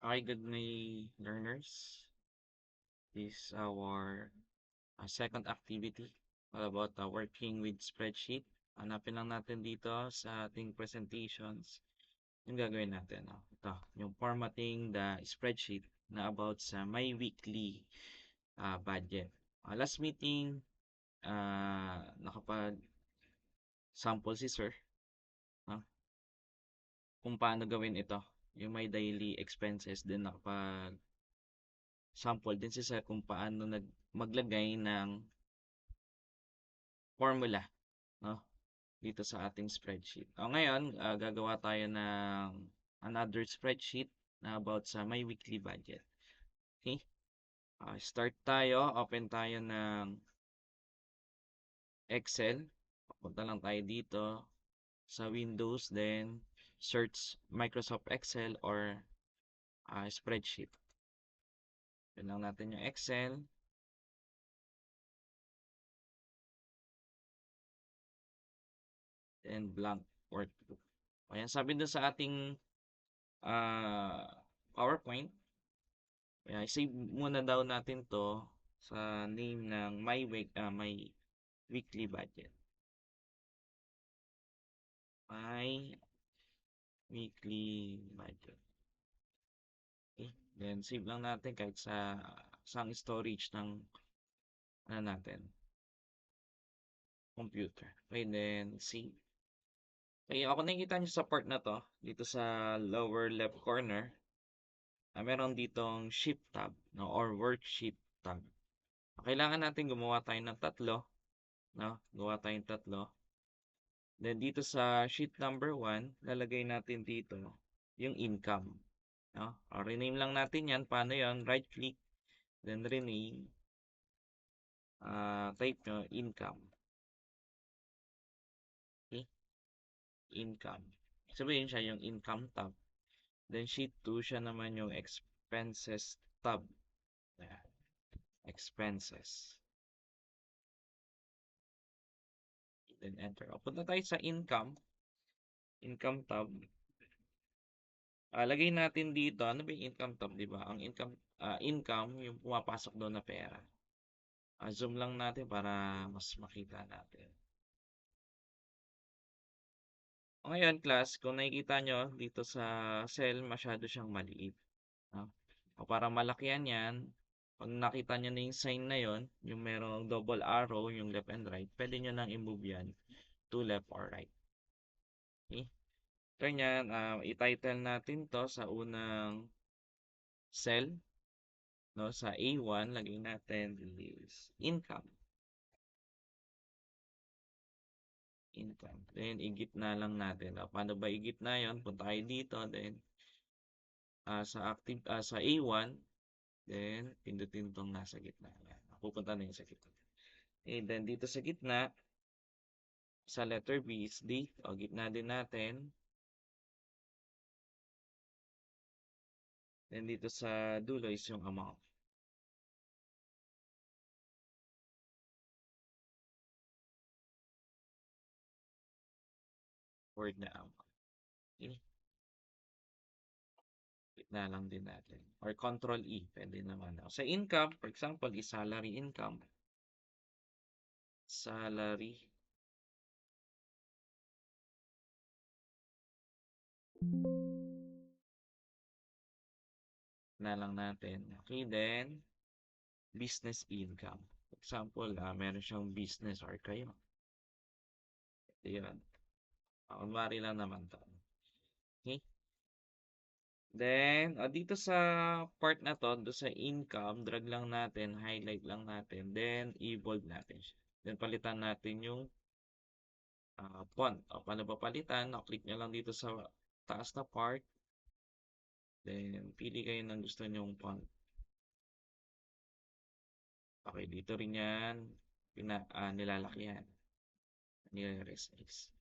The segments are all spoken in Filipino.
Hi, good day, learners. This is our second activity all about working with spreadsheet. Hanapin lang natin dito sa ating presentations yung gagawin natin. Ito, yung formatting the spreadsheet na about sa my weekly budget. Last meeting, nakapag-sample si sir no? Kung paano gawin ito. Yung may daily expenses din nakapag-sample din si sir kung paano maglagay ng formula, no? Dito sa ating spreadsheet. Ngayon, gagawa tayo ng another spreadsheet na about sa my weekly budget. Okay? Start tayo. Open tayo ng Excel. Punta lang tayo dito sa Windows, then search Microsoft Excel or spreadsheet. Yun lang natin yung Excel. And blank workbook. Ayan, sabi doon sa ating uh, PowerPoint, kaya save muna daw natin to sa name ng my weekly budget. My weekly budget. Okay. Then save lang natin kahit sa isang storage ng natin computer. Okay, then save. Okay, ako nakikita nyo sa part na to, dito sa lower left corner, meron ditong shift tab, no, or worksheet tab. Kailangan natin gumawa tayo ng tatlo, no? Gawa tayong tatlo. Then dito sa sheet number 1, lalagay natin dito yung income, no? Rename lang natin 'yan. Paano 'yan? Right click, then rename. Type nyo income. Okay? Income. Sabihin siya yung income tab. Then sheet 2 siya naman yung expenses tab. Ayan. Expenses. Then enter. Punta tayo sa income. Income tab. Lagay natin dito, ano ba yung income tab, di ba? Ang income, yung pumapasok doon na pera. Zoom lang natin para mas makita natin. Ngayon, class, kung nakikita nyo dito sa cell, masyado siyang maliit. No? O para malakihan yan, pag nakita nyo na yung sign na yon, yung merong double arrow, yung left and right, pwede nyo nang i-move yan to left or right. Okay? Ganyan, i-title natin to sa unang cell. No, sa A1, lagay natin is income. Income. Then, igitna lang natin. Paano ba igitna yon? Punta tayo dito. Then, sa A1, then, pindutin tong nasa gitna. Yan. Pupunta na yung sa gitna. And then, dito sa gitna, sa letter B is D. Gitna din natin. Then, dito sa dulo is yung amount. Word na amount. Okay? Gitna lang din natin. Or Control E, pwede naman. Sa income, for example, is salary income. Salary. Na lang natin. Okay, then, business income. For example, meron siyang business or kayo. Ito yun. Kunwari lang naman to. Okay? Then, dito sa part na to, do sa income, drag lang natin, highlight lang natin, then i-bold natin siya. Then, palitan natin yung font. Paano ba palitan? Click nyo lang dito sa taas na part. Then, pili kayo ng gusto nyong font. Okay, dito rin yan. Nilalaki yan. Nire-resize.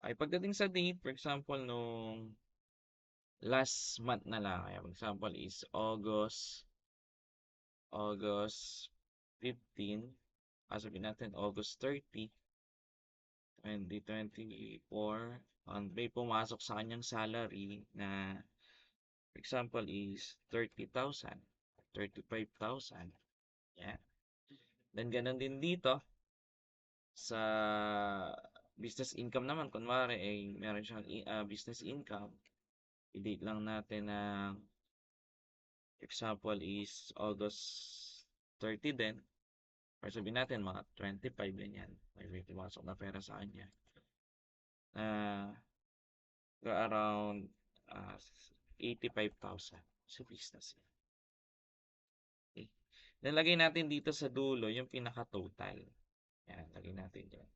Ay, pagdating sa date, for example, nung last month na lang, for example, is August 15, sabihin natin August 30, 2024, may pumasok sa kanyang salary na For example is 30,000, 35,000. Yan. Then, ganun din dito sa business income naman. Kunwari, ay meron siyang business income. I-date lang natin na example is August 30 din. Or sabihin natin mga 25 ganyan. May pumasok na pera sa kanya. Around 85,000 sa business. Okay. Then, lagay natin dito sa dulo yung pinaka-total. Yan, lagay natin dyan.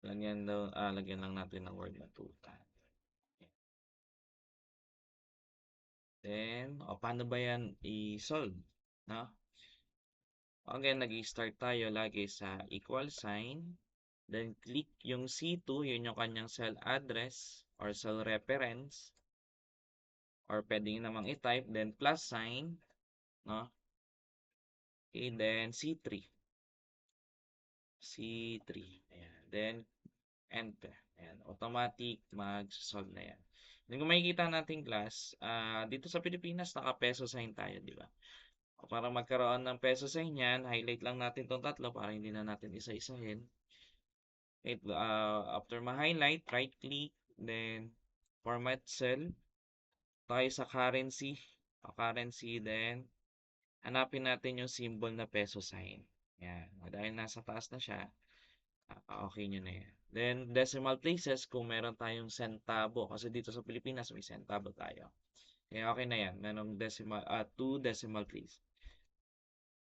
Lagyan lang natin ng word na total. Then, paano ba yan i-solve? No? Again, nag-i-start tayo lagi sa equal sign. Then, click yung C2, yun yung kanyang cell address or cell reference. Or pwede namang i-type. Then, plus sign. No? Okay, then C3. C3. Ayan. Then, enter. Ayan. Automatic mag-solve na yan. Then, kung makikita natin class, dito sa Pilipinas, naka-peso sign tayo, di ba? Para magkaroon ng peso sign yan, highlight lang natin itong tatlo para hindi na natin isa-isahin. After ma-highlight, right-click, then format cell. Tayo sa currency. Currency, then hanapin natin yung symbol na peso sign. Yan. Dahil nasa taas na siya, okay nyo na yan. Then, decimal places, kung meron tayong centavo, kasi dito sa Pilipinas, may centavo tayo. Kaya okay na yan. Merong 2 decimal place.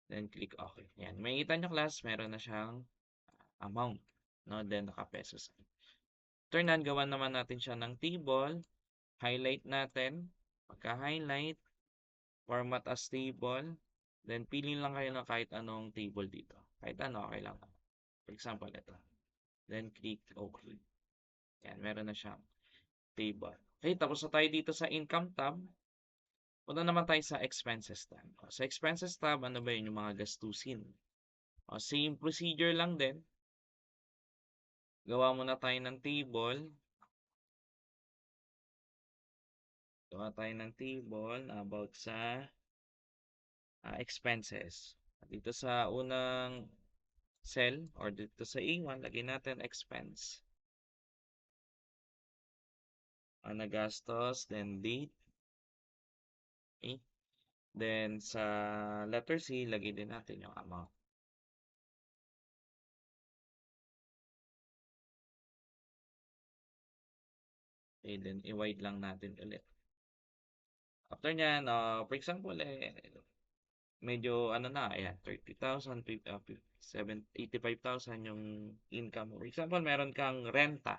Then, click okay. Yan. Makikita nyo class, meron na siyang amount. No? Then, naka-peso sign. After nan, gawan naman natin siya ng table. Highlight natin. Pagka-highlight, format as table. Then, pili lang kayo ng kahit anong table dito. Kahit ano, okay lang. For example, ito. Then, click OK. Yan, meron na siyang table. Okay, tapos na tayo dito sa income tab. Punta naman tayo sa expenses tab. Sa expenses tab, ano ba yun? Yung mga gastusin. Same procedure lang din. Gawa muna tayo ng table. Gawa tayo ng table about sa expenses. Dito sa unang cell or dito sa A1, lagyan natin expense. Nagastos, then date. Okay. Then sa letter C, lagyan din natin yung amount. Okay, then i-wide lang natin ulit. After nyan, for example, medyo ano na, ayan, 30,000, 85,000 yung income. For example, meron kang renta.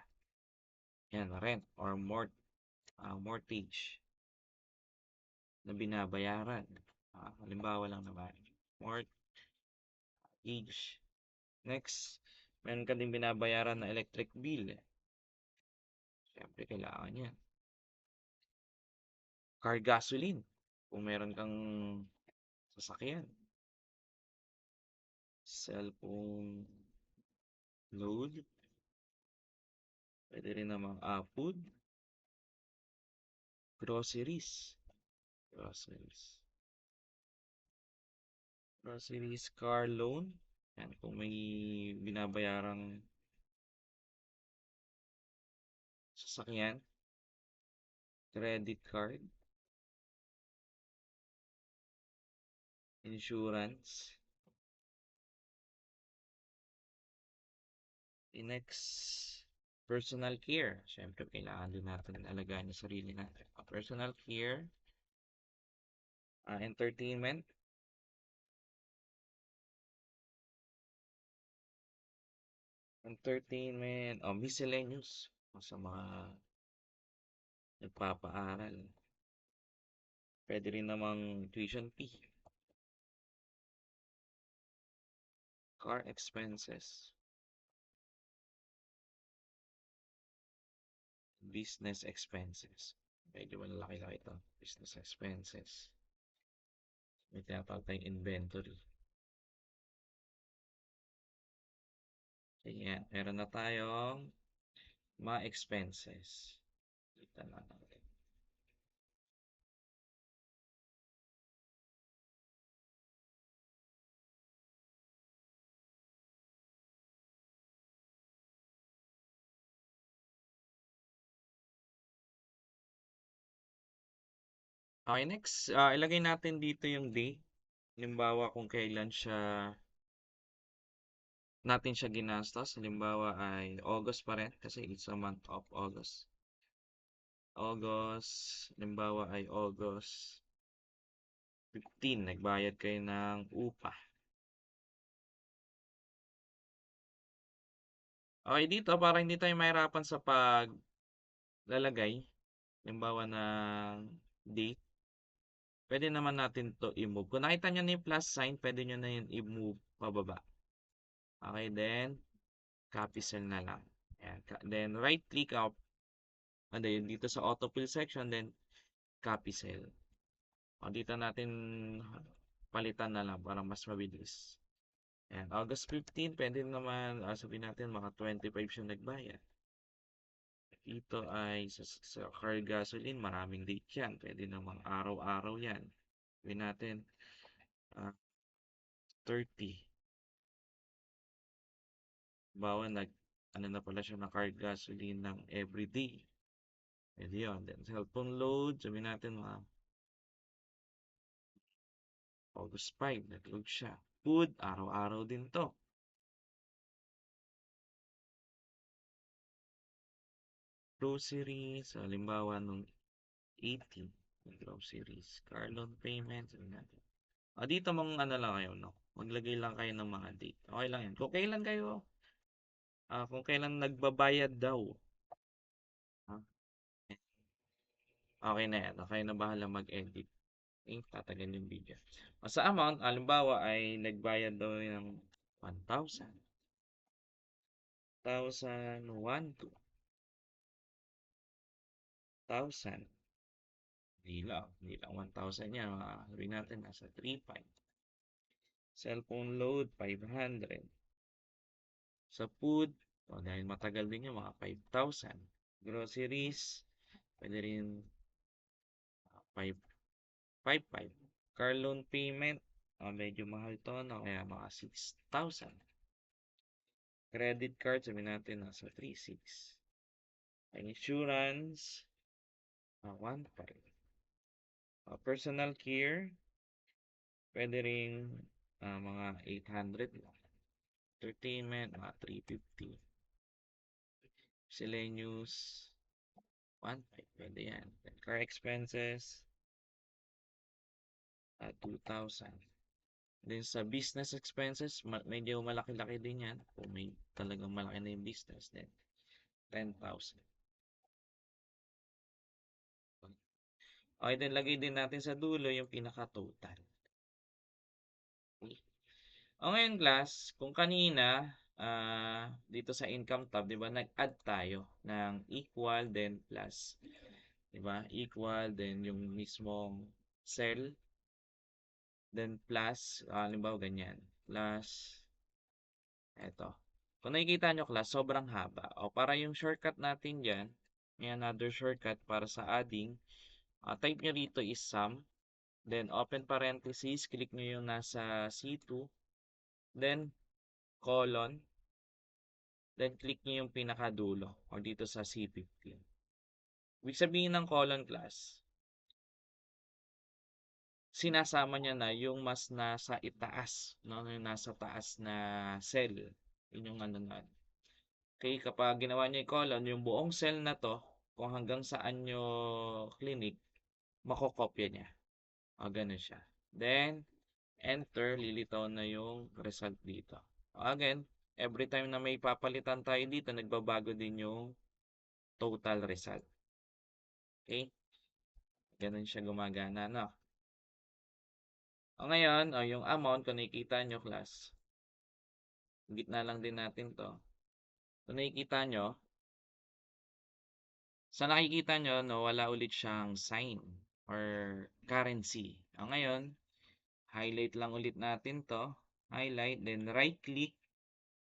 Yan, rent or mortgage na binabayaran. Halimbawa lang naman, mortgage. Next, meron ka din binabayaran na electric bill. Siyempre, kailangan yan. Car gasoline, kung meron kang sasakyan. Cellphone load. Pwede rin namang food. Groceries. Groceries, car loan. Yan, kung may binabayarang sasakyan. Credit card. Insurance. Next, personal care. Siyempre, kailangan din natin alagaan yung sarili natin. Personal care. Entertainment. Miscellaneous. Sa mga nagpapaaral. Pwede rin namang tuition fee. Car expenses. Business expenses. Medyo malaki-laki ito. Business expenses. May tinatawag tayong inventory. Ayan, meron na tayong mga expenses. Kita na natin. Okay, next, ilagay natin dito yung day. Halimbawa kung kailan natin siya ginastos. Halimbawa ay August pa rin kasi it's a month of August. Halimbawa ay August 15, nagbayad kayo ng upa. Okay, dito para hindi tayo mahirapan sa paglalagay, halimbawa ng date, pwede naman natin to i-move. Kung nakita nyo na yung plus sign, pwede nyo na yun i-move pababa. Okay, then copy cell na lang. Ayan. Then right click up, and then dito sa autofill section, then copy cell. O dito natin palitan na lang para mas mabilis. Ayan, August 15, pwede naman, sabihin natin mga 25 siya nagbayad. Ito ay sa car gasoline, maraming date yan. Pwede namang araw-araw yan. Sabihin natin, 30. Bawa ano na pala siya na car gasoline ng everyday. Pwede yun. Then, cellphone load, sabihin natin mga August 5, nag-load siya. Food, araw-araw din to. Groceries, halimbawa nung 18, groceries, car loan payment, sabihin natin. Dito mga ano lang kayo, no? Maglagay lang kayo ng mga date. Okay lang yan. Kung kailan nagbabayad daw. Ah, okay na yan. Okay na bahala mag-edit. Tatagal yung video. Sa amount, halimbawa ay nagbayad daw ng 1,000. 1,000, 1,000. Hindi lang 1,000 yan. Sabihin natin, nasa 3,500. Cellphone load, 500. Sa food, dahil matagal din yung mga 5,000. Groceries, pwede rin 5,500. Car loan payment, medyo mahal to, no? Kaya mga 6,000. Credit card, sabihin natin nasa 3,600. Insurance, 1,500. Personal care, pwede rin mga 800 lang. Entertainment, mga 350. Miscellaneous, 1,500. Pwede yan. Then car expenses, 2,000. Then sa business expenses, medyo malaki-laki din yan. Kung may talagang malaki na yung business, then 10,000. Okay, then lagay din natin sa dulo yung pinaka-total. Okay. Ngayon class, kung kanina, dito sa income tab, di ba, nag-add tayo ng equal, then plus. Di ba? Equal, then yung mismong cell, then plus, halimbawa ganyan. Plus, eto. Kung nakikita nyo class, sobrang haba. O para yung shortcut natin dyan, may another shortcut para sa adding. Type nyo rito is sum. Then open parenthesis, click nyo yung nasa C2. Then colon. Then click nyo yung pinakadulo o dito sa C15. Ibig sabihin ng colon class, sinasama niya na yung mas nasa itaas, no? Yung nasa taas na cell. Yun yung ano na. Okay, kapag ginawa niyo yung colon, yung buong cell na to, kung hanggang saan nyo clinic, makokopya niya. O, ganun siya. Then, enter, lilitaw na yung result dito. Again, every time na may papalitan tayo dito, nagbabago din yung total result. Okay? Ganun siya gumagana, no? Ngayon, yung amount, kung nakikita nyo, class, gitna lang din natin to. Kung nakikita nyo, sa nakikita nyo, no, wala ulit siyang sign or currency. Ngayon, highlight lang ulit natin to. Highlight, then right-click,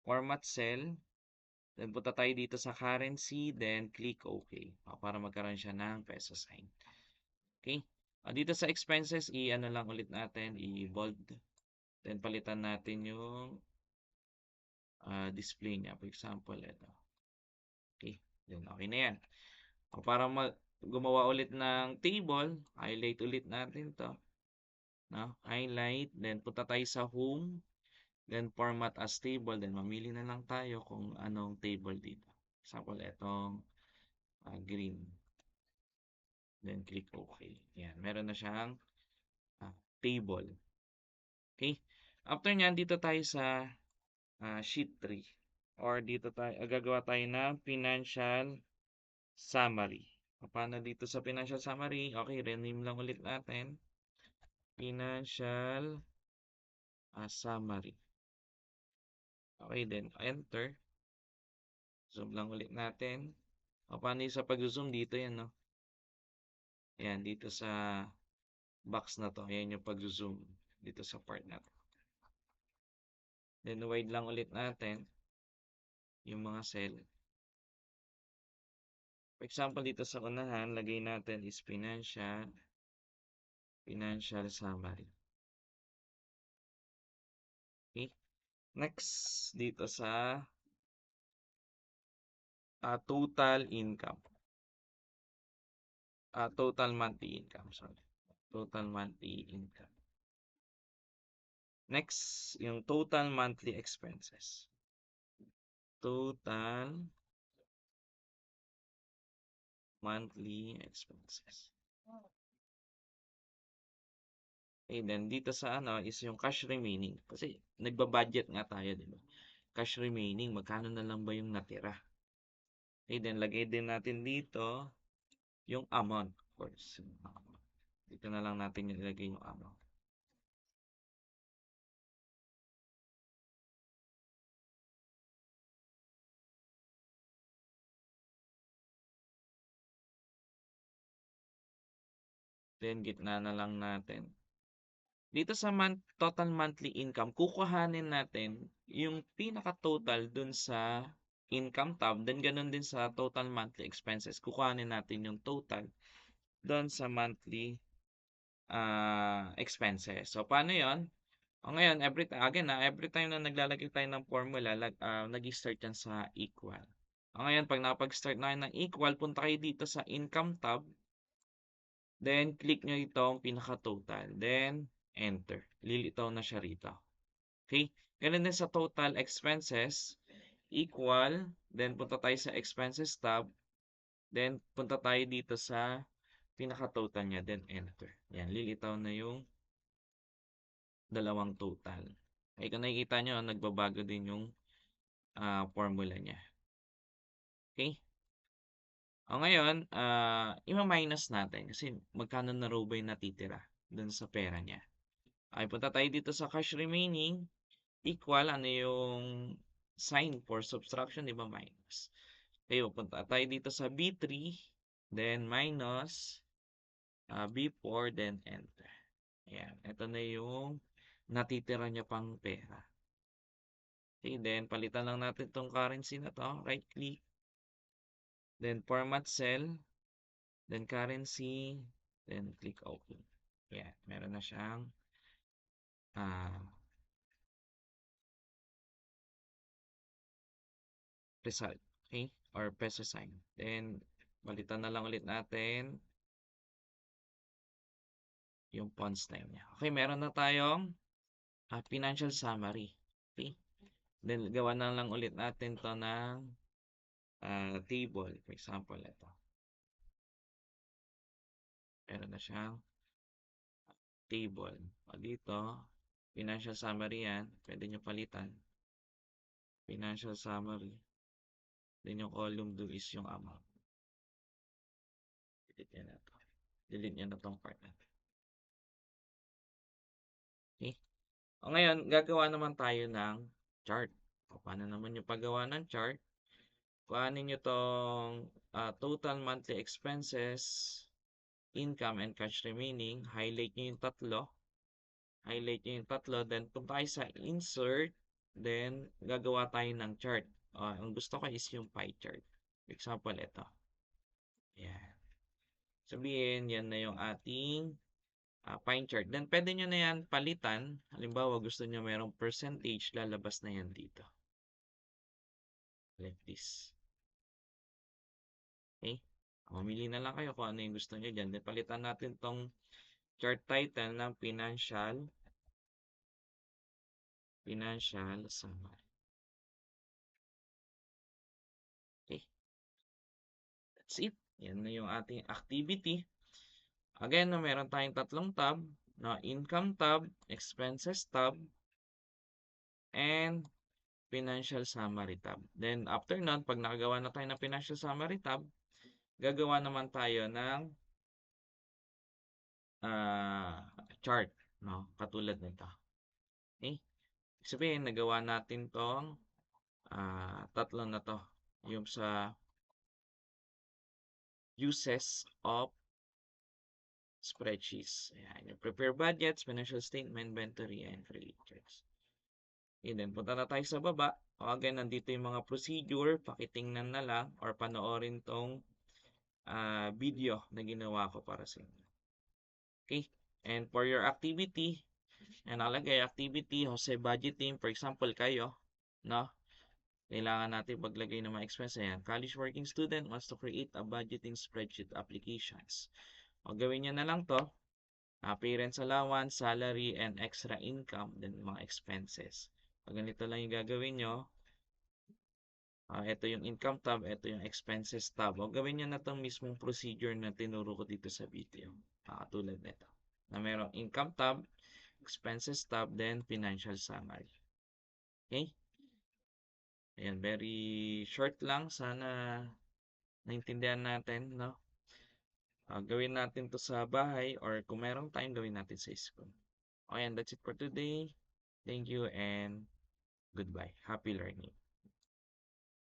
format cell, Then punta tayo dito sa currency, then click OK. Para magkaroon siya ng peso sign. Okay? Dito sa expenses, i-ano lang ulit natin, i-bold. Then palitan natin yung display niya. For example, ito. Okay. Then okay na yan. Para gumawa ulit ng table, highlight ulit natin to. No? Highlight, then punta tayo sa home, then format as table, then mamili na lang tayo kung anong table dito. For example, itong green. Then click OK. Yan, meron na siyang table. Okay? After nyan, dito tayo sa sheet 3. Or dito tayo, gagawa tayo ng financial summary. Paano dito sa financial summary? Okay, rename lang ulit natin. Financial summary. Okay, then enter. Zoom lang ulit natin. Paano yung sa pag-zoom dito yan, no? Ayan, dito sa box na to. Ayan yung pag-zoom dito sa part na to. Then wide lang ulit natin yung mga cell. For example, dito sa unahan, lagay natin is financial summary. Okay? Next, dito sa total income. Total monthly income, sorry. Total monthly income. Next, yung total monthly expenses. Total monthly expenses. Okay, then dito sa ano is yung cash remaining. Kasi nagba-budget nga tayo, di ba? Cash remaining, magkano na lang ba yung natira? Okay, then lagay din natin dito yung amount, of course. Dito na lang natin yung ilagay yung amount. Then gitna na lang natin. Dito sa total monthly income, kukuhanin natin yung pinaka-total dun sa income tab. Then ganun din sa total monthly expenses. Kukuhanin natin yung total dun sa monthly expenses. So, paano yon? Ngayon, every time na naglalagay tayo ng formula, nag-start yan sa equal. Ngayon, pag napag-start na ng equal, punta kayo dito sa income tab. Then, click nyo itong pinaka-total. Then, enter. Lilitaw na siya rito. Okay? Ganun din sa total expenses, equal. Then, punta tayo sa expenses tab. Then, punta tayo dito sa pinaka-total niya. Then, enter. Yan, lilitaw na yung dalawang total. Okay, kung nakikita nyo, nagbabago din yung formula niya. Okay? Ngayon, ima-minus natin kasi magkano na raw ba yung natitira dun sa pera niya. Ay, punta tayo dito sa cash remaining. Equal, ano yung sign for subtraction, di ba? Minus. Okay, punta tayo dito sa B3, then minus B4, then enter. Ayan, ito na yung natitira niya pang pera. Okay, then palitan lang natin itong currency na to. Right click. Then format cell. Then currency. Then click open. Yan, meron na siyang result. Okay? Or peso sign. Then palitan na lang ulit natin yung fonts name niya. Okay, meron na tayong financial summary. Okay? Then gawa na lang ulit natin to ng table. For example, ito. Meron na siyang table. Dito, financial summary yan. Pwede nyo palitan. Financial summary. Then yung column do is yung amount. Delete nyo na to. Delete nyo na tong part na to. Okay? Ngayon, gagawa naman tayo ng chart. Paano naman yung paggawa ng chart? Kuhanin nyo tong total monthly expenses, income, and cash remaining. Highlight nyo yung tatlo. Then punta tayo sa insert. Then gagawa tayo ng chart. ang gusto ko is yung pie chart. For example, ito. Yan. Sabihin, yan na yung ating pie chart. Then, pwede nyo na yan palitan. Halimbawa, gusto nyo merong percentage, lalabas na yan dito. Like this. Okay? Mamili na lang kayo kung ano yung gusto nyo dyan. Then, palitan natin tong chart title ng financial summary. Okay? That's it. Yan na yung ating activity. Again, no, meron tayong tatlong tab. No, income tab, expenses tab, and financial summary tab. Then, after nun, pag nakagawa na tayo ng financial summary tab, gagawa naman tayo ng chart. No? Katulad nito. Okay? Sabihin, nagawa natin tong tatlo na to. Yung sa uses of spreadsheets. Ayan, yung prepare budgets, financial statement, inventory, and credit charts. And then, punta na tayo sa baba. O again, nandito yung mga procedure. Pakitingnan na lang or panoorin tong video na ginawa ko para sa inyo. Okay? And for your activity, nakalagay activity, Jose budgeting, for example, kayo, no? Kailangan natin paglagay ng mga expense. Ayan, college working student wants to create a budgeting spreadsheet applications. O gawin niya na lang to. Parents allowance, salary, and extra income, then mga expenses. Pag ganito lang yung gagawin nyo, ito yung income tab, ito yung expenses tab. O gawin nyo na itong mismong procedure na tinuro ko dito sa video. Katulad nito. Na merong income tab, expenses tab, then financial summary. Okay? Ayan, very short lang. Sana naintindihan natin, no? Gawin natin to sa bahay or kung merong time, gawin natin sa school. Okay, and that's it for today. Thank you and goodbye. Happy learning.